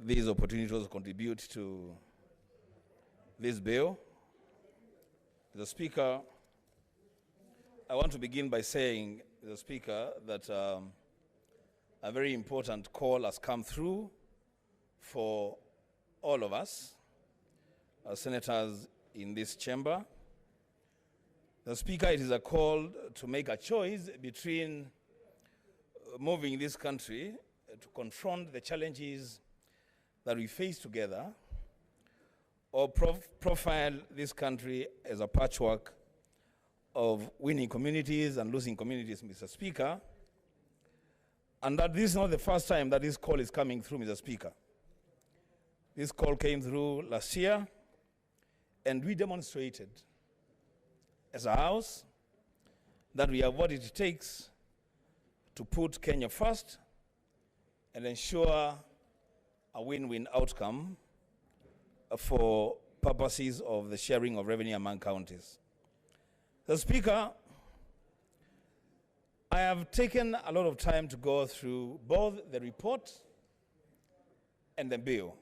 this opportunity to contribute to this bill. Mr. Speaker, I want to begin by saying, Mr. Speaker, that a very important call has come through for all of us, as senators in this chamber. Mr. Speaker, it is a call to make a choice between moving this country to confront the challenges that we face together, or profile this country as a patchwork of winning communities and losing communities, Mr. Speaker, and that this is not the first time that this call is coming through, Mr. Speaker. This call came through last year, and we demonstrated as a House that we have what it takes to put Kenya first and ensure a win-win outcome for purposes of the sharing of revenue among counties. The Speaker, I have taken a lot of time to go through both the report and the bill.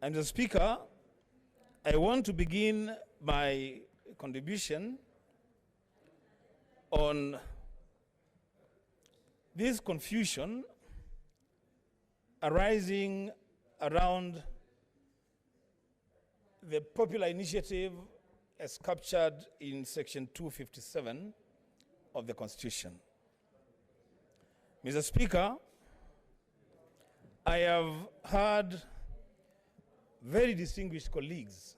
And the Speaker, I want to begin my contribution on this confusion arising around the popular initiative as captured in Section 257 of the Constitution. Mr. Speaker, I have heard very distinguished colleagues,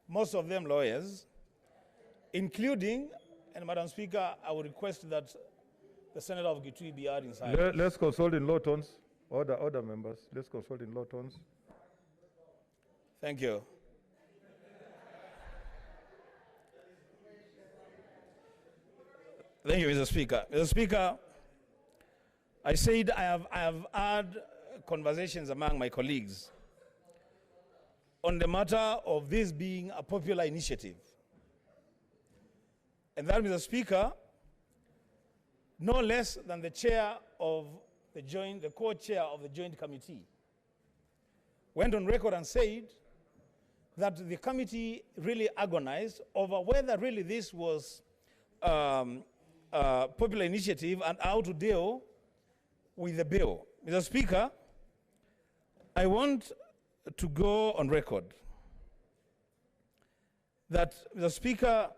most of them lawyers, including, and Madam Speaker, I would request that the Senator of Kitui be heard inside. Let's consult in low tones. Order, members. Let's consult in low tones. Thank you. Thank you, Mr. Speaker. Mr. Speaker, I said I have had conversations among my colleagues on the matter of this being a popular initiative. And that, Mr. Speaker, no less than the chair of the co-chair of the joint committee went on record and said that the committee really agonized over whether really this was a popular initiative and how to deal with the bill. Mr. Speaker, I want to go on record that, Mr. Speaker,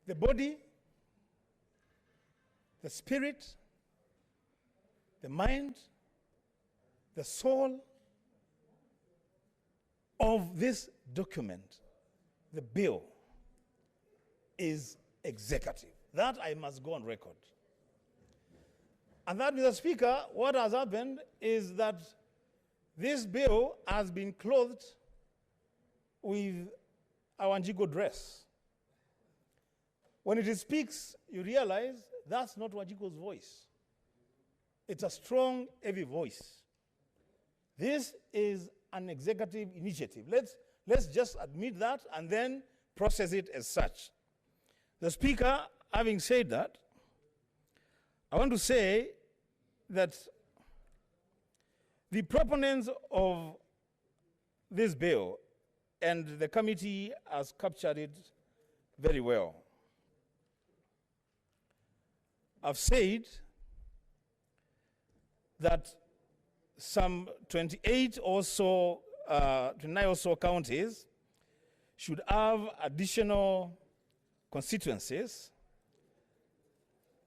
the body, the spirit, the mind, the soul of this document, the bill, is executive. That I must go on record. And that, Mr. Speaker, what has happened is that this bill has been clothed with our Wanjiku dress. When it speaks, you realize that's not Wanjiku's voice. It's a strong, heavy voice. This is an executive initiative. Let's just admit that and then process it as such. The Speaker, having said that, I want to say that the proponents of this bill, and the committee has captured it very well, have said that some 29 or so counties should have additional constituencies,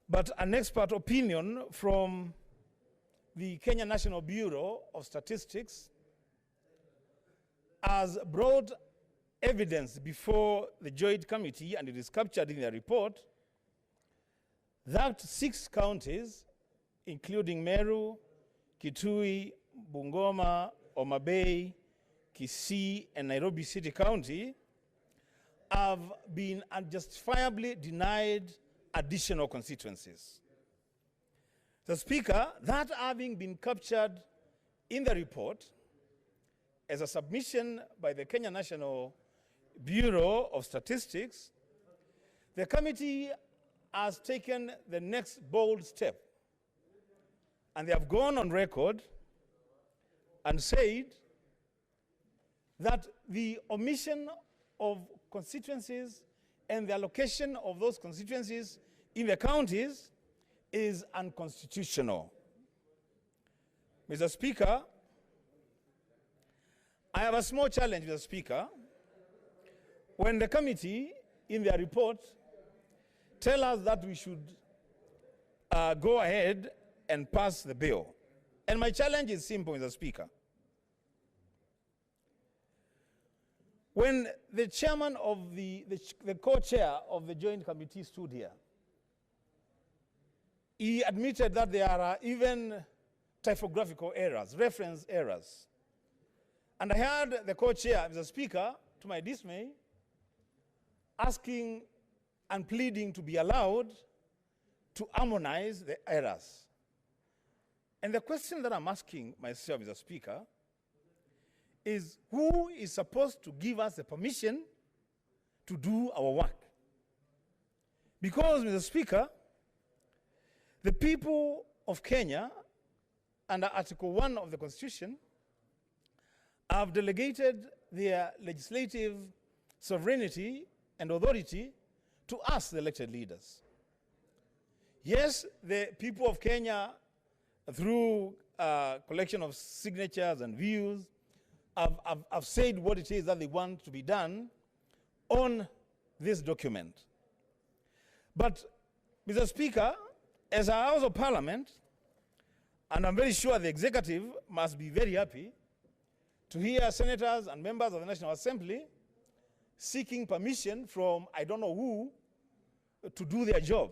but an expert opinion from the Kenya National Bureau of Statistics has brought evidence before the Joint Committee, and it is captured in the report, that 6 counties, including Meru, Kitui, Bungoma, Homa Bay, Kisii, and Nairobi City County, have been unjustifiably denied additional constituencies. The Speaker, that having been captured in the report as a submission by the Kenya National Bureau of Statistics, the committee has taken the next bold step And they have gone on record and said that the omission of constituencies and the allocation of those constituencies in the counties is unconstitutional. Mr. Speaker, I have a small challenge, Mr. Speaker. When the committee, in their report, tell us that we should go ahead and pass the bill. And my challenge is simple, Mr. Speaker. When the chairman of the co-chair of the joint committee stood here, he admitted that there are even typographical errors, reference errors. And I heard the co-chair, Mr. Speaker, to my dismay, asking and pleading to be allowed to harmonize the errors. And the question that I'm asking myself, Mr. Speaker, is who is supposed to give us the permission to do our work? Because, Mr. Speaker, the people of Kenya, under Article 1 of the Constitution, have delegated their legislative sovereignty and authority to us, the elected leaders. Yes, the people of Kenya, through collection of signatures and views, have said what it is that they want to be done on this document. But, Mr. Speaker, as a House of Parliament, and I'm very sure the executive must be very happy to hear senators and members of the National Assembly seeking permission from I don't know who to do their job.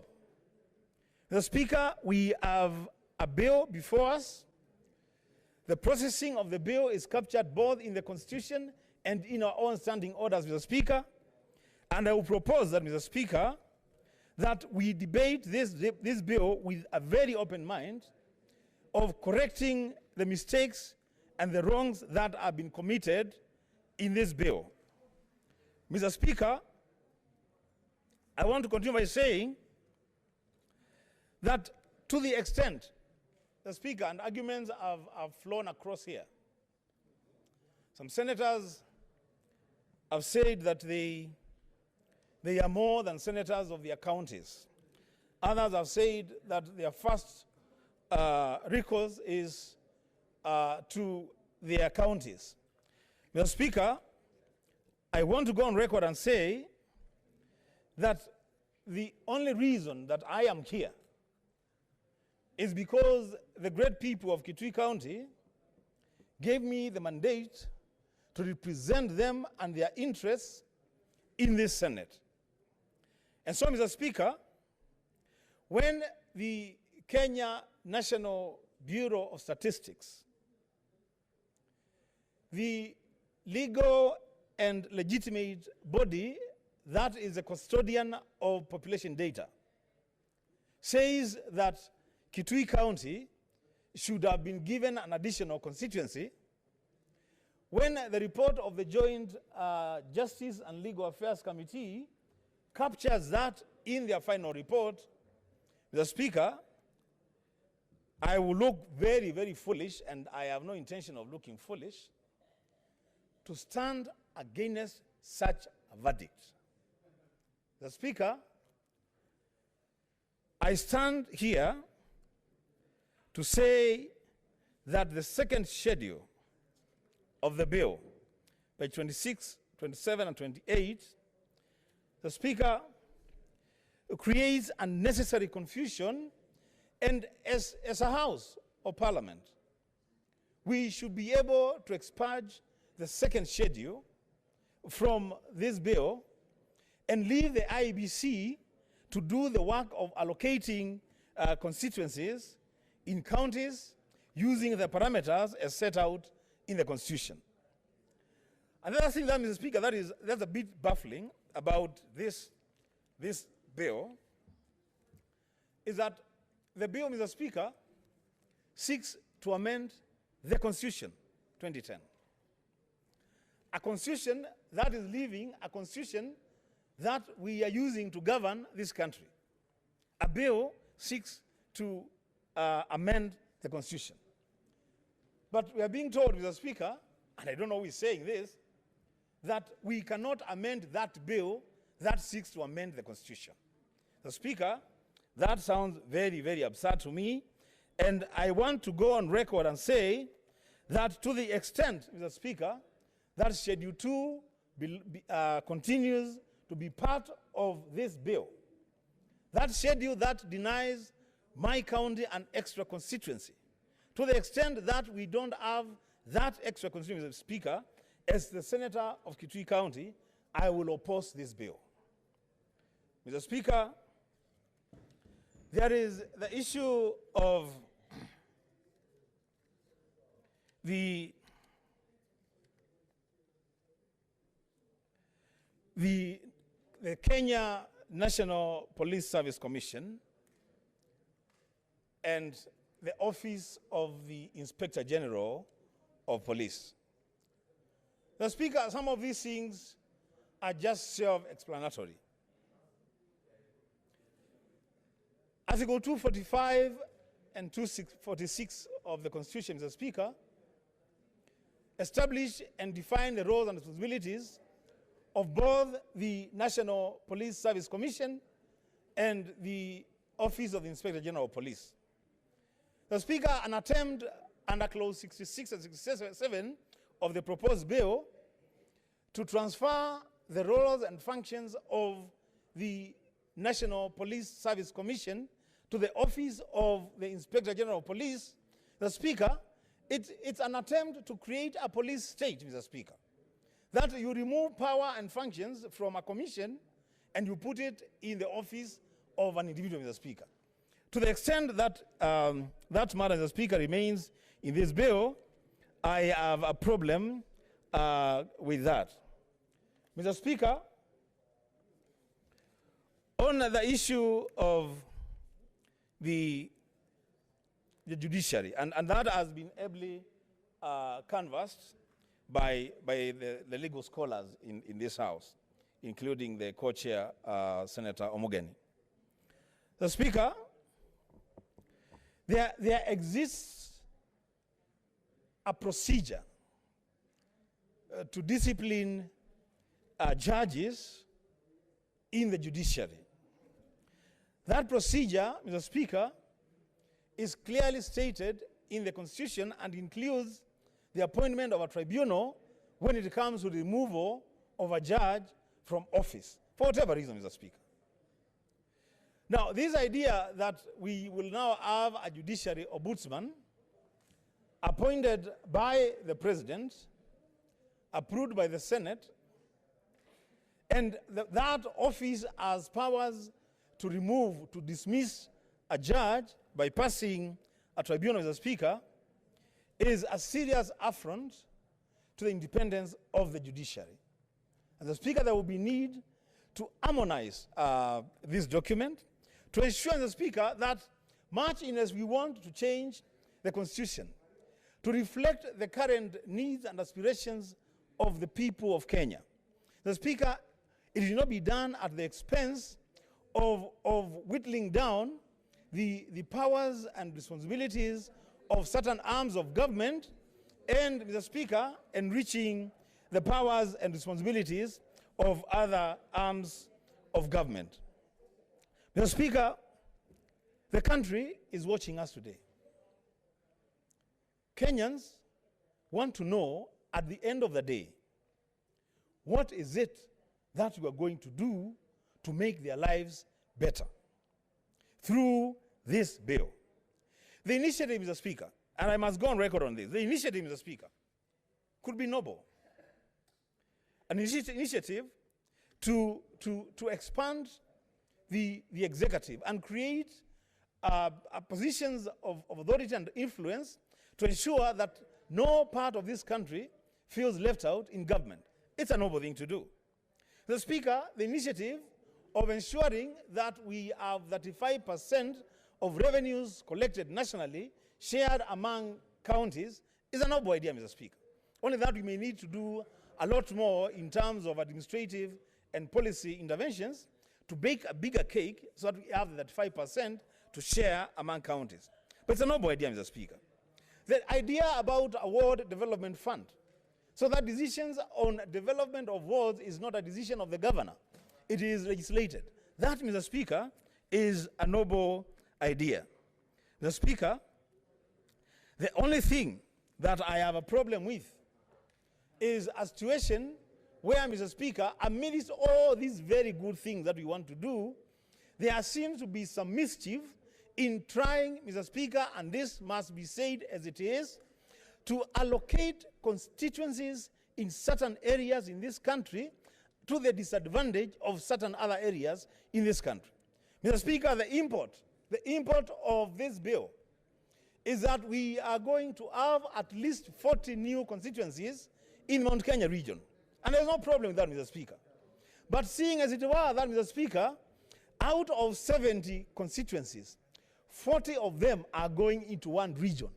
Mr. Speaker, we have a bill before us. The processing of the bill is captured both in the Constitution and in our own standing orders, Mr. Speaker. And I will propose that, Mr. Speaker, that we debate this bill with a very open mind of correcting the mistakes and the wrongs that have been committed in this bill. Mr. Speaker, I want to continue by saying that to the extent, the Speaker, and arguments have flown across here. Some senators have said that they are more than senators of their counties. Others have said that their first recourse is to their counties. Mr. Speaker, I want to go on record and say that the only reason that I am here is because the great people of Kitui County gave me the mandate to represent them and their interests in this Senate. And so, Mr. Speaker, when the Kenya National Bureau of Statistics, the legal and legitimate body that is a custodian of population data, says that Kitui County should have been given an additional constituency, when the report of the Joint Justice and Legal Affairs Committee captures that in their final report, Mr. Speaker, I will look very, very foolish, and I have no intention of looking foolish, to stand against such a verdict. Mr. Speaker, I stand here to say that the second schedule of the bill, page 26, 27, and 28, the Speaker, creates unnecessary confusion, and as a House of Parliament, we should be able to expurge the second schedule from this bill and leave the IEBC to do the work of allocating constituencies in counties using the parameters as set out in the Constitution. Another thing that, Mr. Speaker, that's a bit baffling about this bill is that the bill, Mr. Speaker, seeks to amend the Constitution 2010. A constitution that is living, a constitution that we are using to govern this country. A bill seeks to amend the Constitution. But we are being told, Mr. Speaker, and I don't know who is saying this, that we cannot amend that bill that seeks to amend the Constitution. Mr. Speaker, that sounds very, very absurd to me, and I want to go on record and say that to the extent, Mr. Speaker, that Schedule 2 continues to be part of this bill, that schedule that denies my county an extra constituency, to the extent that we don't have that extra constituency, Mr. Speaker, as the Senator of Kitui County, I will oppose this bill. Mr. Speaker, there is the issue of the Kenya National Police Service Commission and the Office of the Inspector General of Police. Mr. Speaker, some of these things are just self-explanatory. Article 245 and 246 of the Constitution, Mr. Speaker, establish and define the roles and responsibilities of both the National Police Service Commission and the Office of the Inspector General of Police. Mr. Speaker, an attempt under Clause 66 and 67 of the proposed bill to transfer the roles and functions of the National Police Service Commission to the Office of the Inspector General of Police, the Speaker, it's an attempt to create a police state, Mr. Speaker, that you remove power and functions from a commission and you put it in the office of an individual, Mr. Speaker. To the extent that that matter, Mr. Speaker, remains in this bill, I have a problem with that. Mr. Speaker, on the issue of the judiciary, and that has been ably canvassed by the legal scholars in this House, including the co-chair, Senator Omogeni. The Speaker, there exists a procedure to discipline judges in the judiciary. That procedure, Mr. Speaker, is clearly stated in the Constitution and includes the appointment of a tribunal when it comes to the removal of a judge from office, for whatever reason, Mr. Speaker. Now, this idea that we will now have a judiciary ombudsman appointed by the President, approved by the Senate, and that office has powers to remove, to dismiss a judge by passing a tribunal, Mr. Speaker, is a serious affront to the independence of the judiciary. And the Speaker, there will be need to harmonize this document to ensure, Mr. Speaker, that much in as we want to change the Constitution to reflect the current needs and aspirations of the people of Kenya, the Speaker, it should not be done at the expense of whittling down the powers and responsibilities of certain arms of government and, Mr. Speaker, enriching the powers and responsibilities of other arms of government. Mr. Speaker, the country is watching us today. Kenyans want to know at the end of the day, what is it that we are going to do to make their lives better through this bill? The initiative, Mr. Speaker, and I must go on record on this, the initiative, Mr. Speaker, could be noble. An initiative to expand the executive and create positions of authority and influence to ensure that no part of this country feels left out in government. It's a noble thing to do. The Speaker, the initiative of ensuring that we have 35% of revenues collected nationally shared among counties is a noble idea, Mr. Speaker. Only that we may need to do a lot more in terms of administrative and policy interventions to bake a bigger cake so that we have that 5% to share among counties. But it's a noble idea, Mr. Speaker. The idea about a ward development fund, so that decisions on development of wards is not a decision of the governor. It is legislated. That, Mr. Speaker, is a noble idea. Mr. Speaker, the only thing that I have a problem with is a situation where, Mr. Speaker, amidst all these very good things that we want to do, there seems to be some mischief in trying, Mr. Speaker, and this must be said as it is, to allocate constituencies in certain areas in this country to the disadvantage of certain other areas in this country. Mr. Speaker, the import of this bill is that we are going to have at least 40 new constituencies in Mount Kenya region. And there's no problem with that, Mr. Speaker. But seeing as it were that, Mr. Speaker, out of 70 constituencies, 40 of them are going into one region.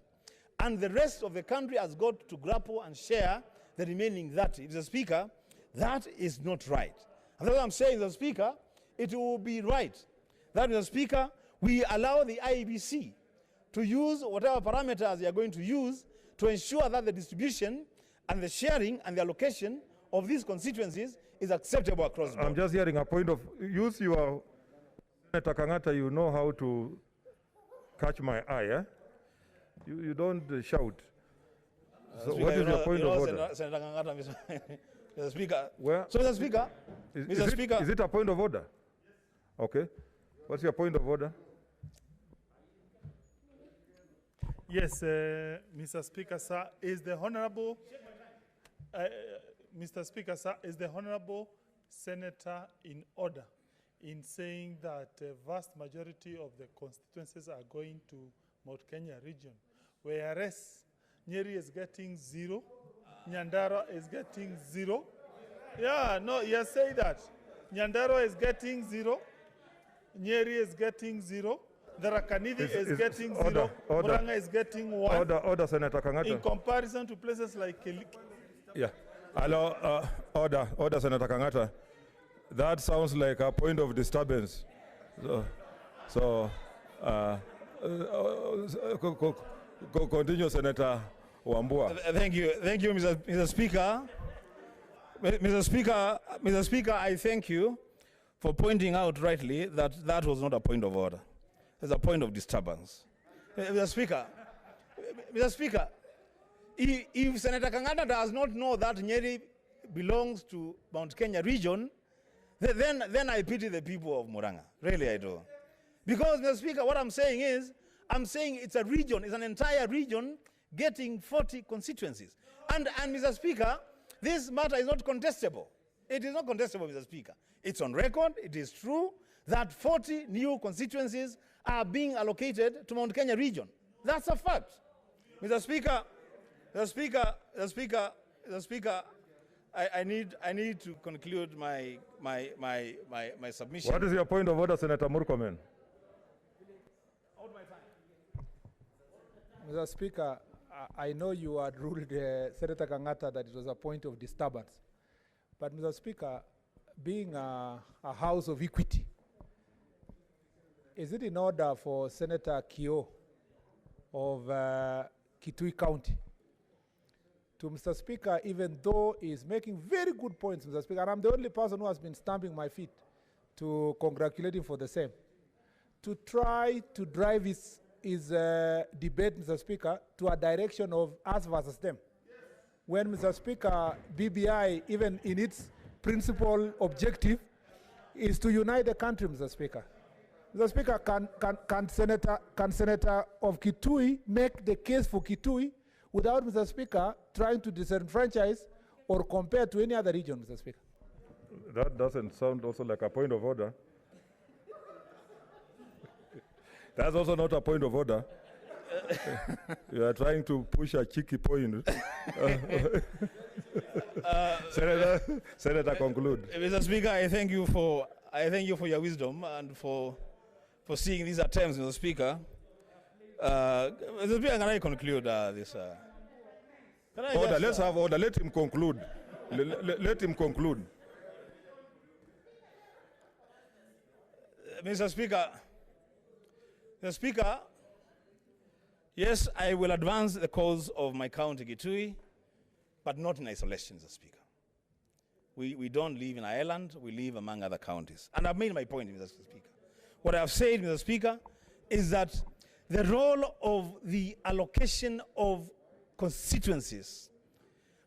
And the rest of the country has got to grapple and share the remaining 30. Mr. Speaker, that is not right. And that's what I'm saying, Mr. Speaker, it will be right that, Mr. Speaker, we allow the IEBC to use whatever parameters they are going to use to ensure that the distribution and the sharing and the allocation of these constituencies is acceptable across the board. I'm just hearing a point of, use your, Senator Kangata, you know how to catch my eye, eh? You don't shout. So Speaker, what is your point of order? Senator Kangata, Mr. Speaker. Where? So, Mr. Speaker, Mr. Speaker. Is it a point of order? Okay. What's your point of order? Yes, Mr. Speaker, sir, is the Honorable, Mr. Speaker, sir, is the Honorable Senator in order in saying that a vast majority of the constituencies are going to Mount Kenya region, whereas Nyeri is getting 0, Nyandarua is getting 0. Yeah, no, you say that. Nyandarua is getting 0, Nyeri is getting 0, the Rakanidi is getting 0, Murang'a is getting 1. Order, Senator Kangata. In comparison to places like Keliki. Yeah. Hello, order, Senator Kangata. That sounds like a point of disturbance. Continue, Senator Wambua. Thank you, Mr. Speaker. Mr. Speaker, I thank you for pointing out rightly that that was not a point of order. It's a point of disturbance. Mr. Speaker, if Senator Kangata does not know that Nyeri belongs to Mount Kenya region, then I pity the people of Murang'a. Really, I do. Because, Mr. Speaker, what I'm saying is, I'm saying it's a region, it's an entire region getting 40 constituencies. And Mr. Speaker, this matter is not contestable. It is not contestable, Mr. Speaker. It's on record, it is true that 40 new constituencies are being allocated to Mount Kenya region. That's a fact. Mr. Speaker, I need to conclude my submission. What is your point of order, Senator Murkomen? Mr. Speaker, I know you had ruled Senator Kangata that it was a point of disturbance. But, Mr. Speaker, being a house of equity, is it in order for Senator Kio of Kitui County to, Mr. Speaker, even though he's making very good points, Mr. Speaker, and I'm the only person who has been stamping my feet to congratulate him for the same, to try to drive his debate, Mr. Speaker, to a direction of us versus them. When, Mr. Speaker, BBI, even in its principal objective, is to unite the country, Mr. Speaker. Mr. Speaker, can Senator of Kitui make the case for Kitui without, Mr. Speaker, trying to disenfranchise or compare to any other region, Mr. Speaker? That doesn't sound also like a point of order. That's also not a point of order. You are trying to push a cheeky point. Senator, conclude. Mr. Speaker, I thank you for your wisdom and for seeing these attempts, Mr. Speaker. Mr. Speaker, can I conclude this? Order. Let's have order. Let him conclude. Let him conclude. Mr. Speaker, Yes, I will advance the cause of my county, Kitui, but not in isolation, Mr. Speaker. We don't live in Ireland, we live among other counties. And I've made my point, Mr. Speaker. What I've said, Mr. Speaker, is that the role of the allocation of constituencies,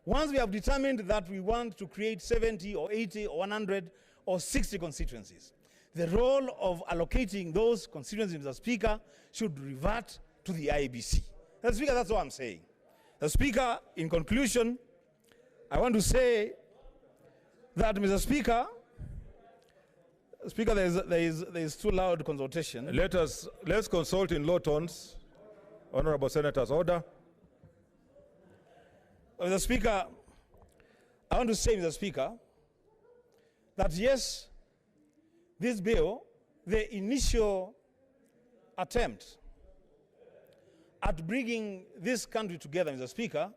once we have determined that we want to create 70 or 80 or 100 or 60 constituencies, the role of allocating those constituencies, Mr. Speaker, should revert to the IEBC. Mr. Speaker, that's what I'm saying. Mr. Speaker, in conclusion, I want to say that, Mr. Speaker, there is too loud consultation. Let's consult in low tones. Honorable Senators, order. Mr. Speaker, I want to say, Mr. Speaker, that yes, this bill, the initial attempt at bringing this country together, Mr. Speaker,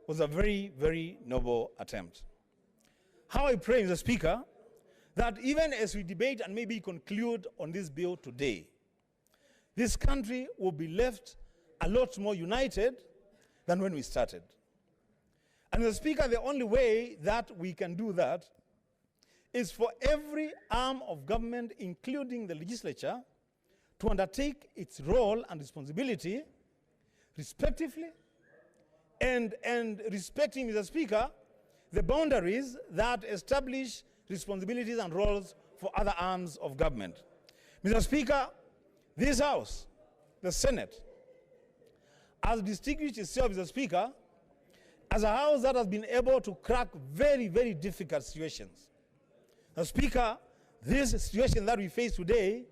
was a very, very noble attempt. How I pray, Mr. Speaker, that even as we debate and maybe conclude on this bill today, this country will be left a lot more united than when we started. And Mr. Speaker, the only way that we can do that is for every arm of government, including the legislature, to undertake its role and responsibility respectively and respecting, Mr. Speaker, the boundaries that establish responsibilities and roles for other arms of government. Mr. Speaker, this House, the Senate, has distinguished itself, Mr. Speaker, as a House that has been able to crack very, very difficult situations. Mr. Speaker, this situation that we face today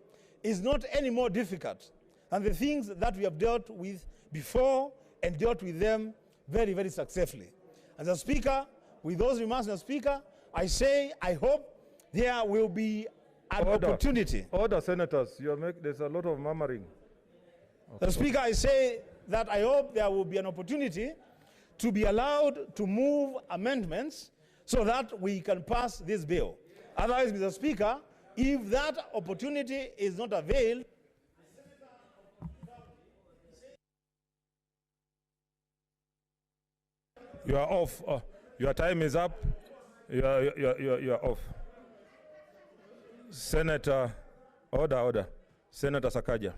is not any more difficult than the things that we have dealt with before and dealt with them very, very successfully. As a Speaker, with those remarks, Mr. Speaker, I say, I hope there will be an opportunity. Order, Senators. There's a lot of murmuring. Okay. Mr. Speaker, I say that I hope there will be an opportunity to be allowed to move amendments so that we can pass this bill. Otherwise, Mr. Speaker, if that opportunity is not availed, you are off. Your time is up. You are off. Senator, order. Senator Sakaja.